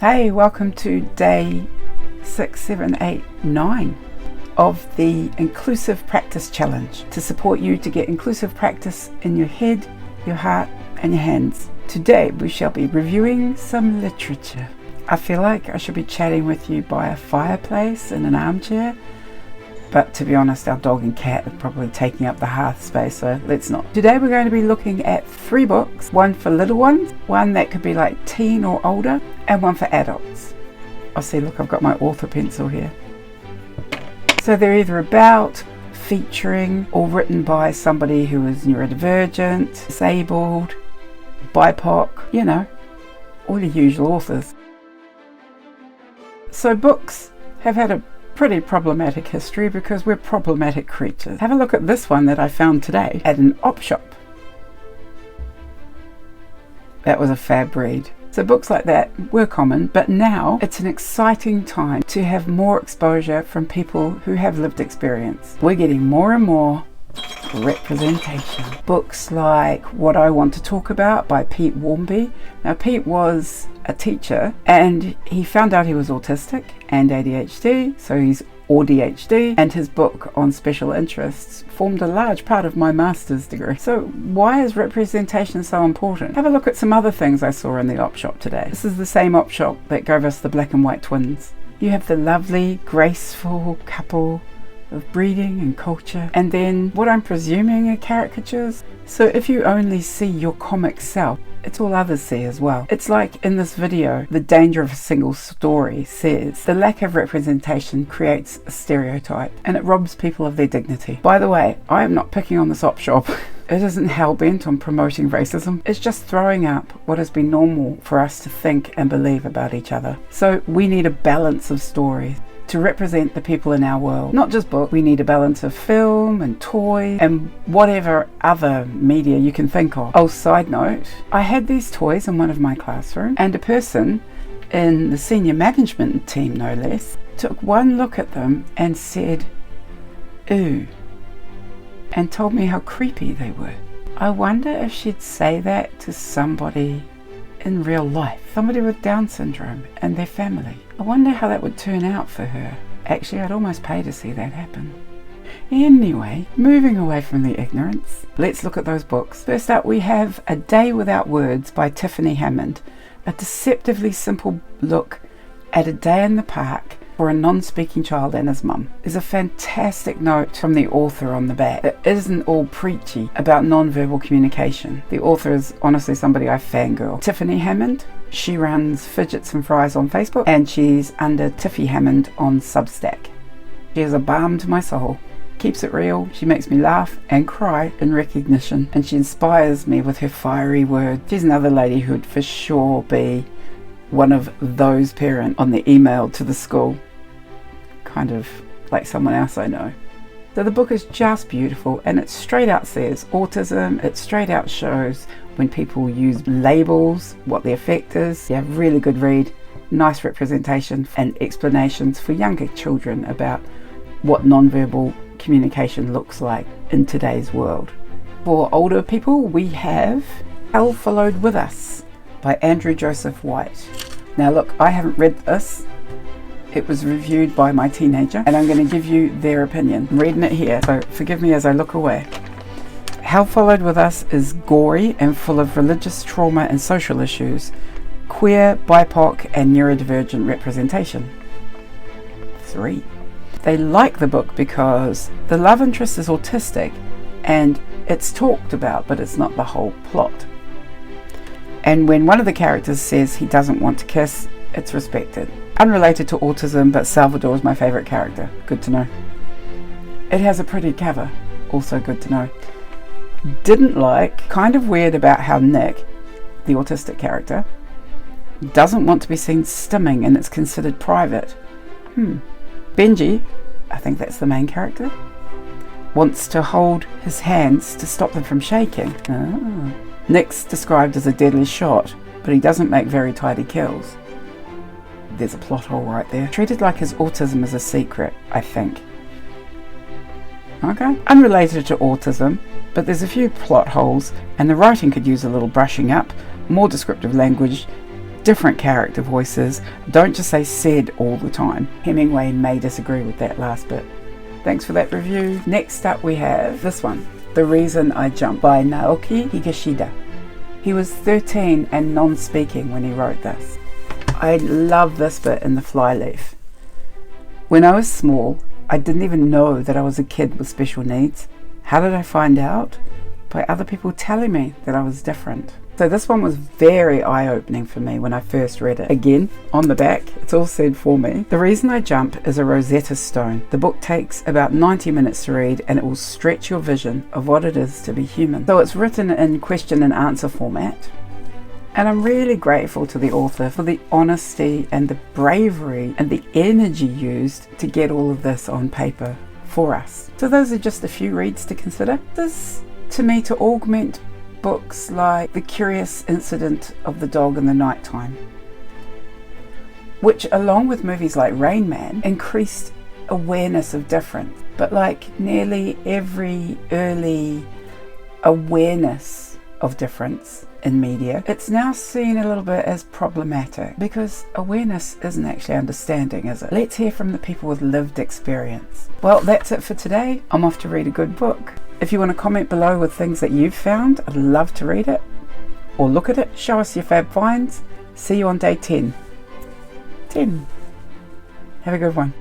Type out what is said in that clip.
Hey, welcome to day 6, 7, 8, 9 of the Inclusive Practice Challenge to support you to get inclusive practice in your head, your heart and your hands. Today we shall be reviewing some literature. I feel like I should be chatting with you by a fireplace in an armchair, but to be honest, our dog and cat are probably taking up the hearth space, so let's not. Today we're going to be looking at 3 books, one for little ones, one that could be like teen or older, and one for adults. Oh, see, look, I've got my author pencil here. So they're either about, featuring, or written by somebody who is neurodivergent, disabled, BIPOC, you know, all the usual authors. So books have had a pretty problematic history because we're problematic creatures. Have a look at this one that I found today at an op shop. That was a fab read. So books like that were common, but now it's an exciting time to have more exposure from people who have lived experience. We're getting more and more representation. Books like What I Want to Talk About by Pete Warmby. Now Pete was a teacher and he found out he was autistic and ADHD, so he's ADHD, and his book on special interests formed a large part of my master's degree. So why is representation so important? Have a look at some other things I saw in the op shop today. This is the same op shop that gave us the black and white twins. You have the lovely, graceful couple of breeding and culture, and then what I'm presuming are caricatures. So if you only see your comic self, it's all others see as well. It's like in this video, The Danger of a Single Story says, the lack of representation creates a stereotype and it robs people of their dignity. By the way, I am not picking on this op shop. It isn't hell-bent on promoting racism. It's just throwing up what has been normal for us to think and believe about each other. So we need a balance of stories to represent the people in our world. Not just books, we need a balance of film and toy and whatever other media you can think of. Oh, side note, I had these toys in one of my classrooms and a person in the senior management team, no less, took one look at them and said, "Ooh," and told me how creepy they were. I wonder if she'd say that to somebody in real life, somebody with Down syndrome and their family. I wonder how that would turn out for her. Actually, I'd almost pay to see that happen. Anyway, moving away from the ignorance, let's look at those books. First up, we have A Day Without Words by Tiffany Hammond, a deceptively simple look at a day in the park for a non-speaking child and his mum. There's a fantastic note from the author on the back. It isn't all preachy about non-verbal communication. The author is honestly somebody I fangirl. Tiffany Hammond. She runs Fidgets and Fries on Facebook and she's under Tiffy Hammond on Substack. She is a balm to my soul. Keeps it real. She makes me laugh and cry in recognition, and she inspires me with her fiery words. She's another lady who would for sure be one of those parents on the email to the school. Kind of like someone else I know. So the book is just beautiful and it straight out says autism. It straight out shows when people use labels, what the effect is. Yeah, really good read, nice representation and explanations for younger children about what non-verbal communication looks like in today's world. For older people, we have Hell Followed With Us by Andrew Joseph White. Now look, I haven't read this. It was reviewed by my teenager and I'm going to give you their opinion. I'm reading it here, so forgive me as I look away. Hell Followed With Us is gory and full of religious trauma and social issues, queer, BIPOC and neurodivergent representation. 3. They like the book because the love interest is autistic and it's talked about, but it's not the whole plot. And when one of the characters says he doesn't want to kiss, it's respected. Unrelated to autism, but Salvador is my favourite character. Good to know. It has a pretty cover. Also good to know. Didn't like, kind of weird about how Nick, the autistic character, doesn't want to be seen stimming and it's considered private. Benji, I think that's the main character, wants to hold his hands to stop them from shaking. Nick's described as a deadly shot, but he doesn't make very tidy kills. There's a plot hole right there. Treated like his autism is a secret, I think. Okay. Unrelated to autism, but there's a few plot holes and the writing could use a little brushing up, more descriptive language, different character voices. Don't just say said all the time. Hemingway may disagree with that last bit. Thanks for that review. Next up we have this one, The Reason I Jump by Naoki Higashida. He was 13 and non-speaking when he wrote this. I love this bit in the flyleaf. When I was small, I didn't even know that I was a kid with special needs. How did I find out? By other people telling me that I was different. So this one was very eye-opening for me when I first read it. Again, on the back, it's all said for me. The Reason I Jump is a Rosetta Stone. The book takes about 90 minutes to read, and it will stretch your vision of what it is to be human. So it's written in question and answer format. And I'm really grateful to the author for the honesty and the bravery and the energy used to get all of this on paper for us. So those are just a few reads to consider. This, to me, to augment books like The Curious Incident of the Dog in the Nighttime, which along with movies like Rain Man increased awareness of difference. But like nearly every early awareness of difference in media, it's now seen a little bit as problematic because awareness isn't actually understanding, is it? Let's hear from the people with lived experience. Well, that's it for today. I'm off to read a good book. If you want to comment below with things that you've found, I'd love to read it or look at it. Show us your fab finds. See you on day 10. Have a good one.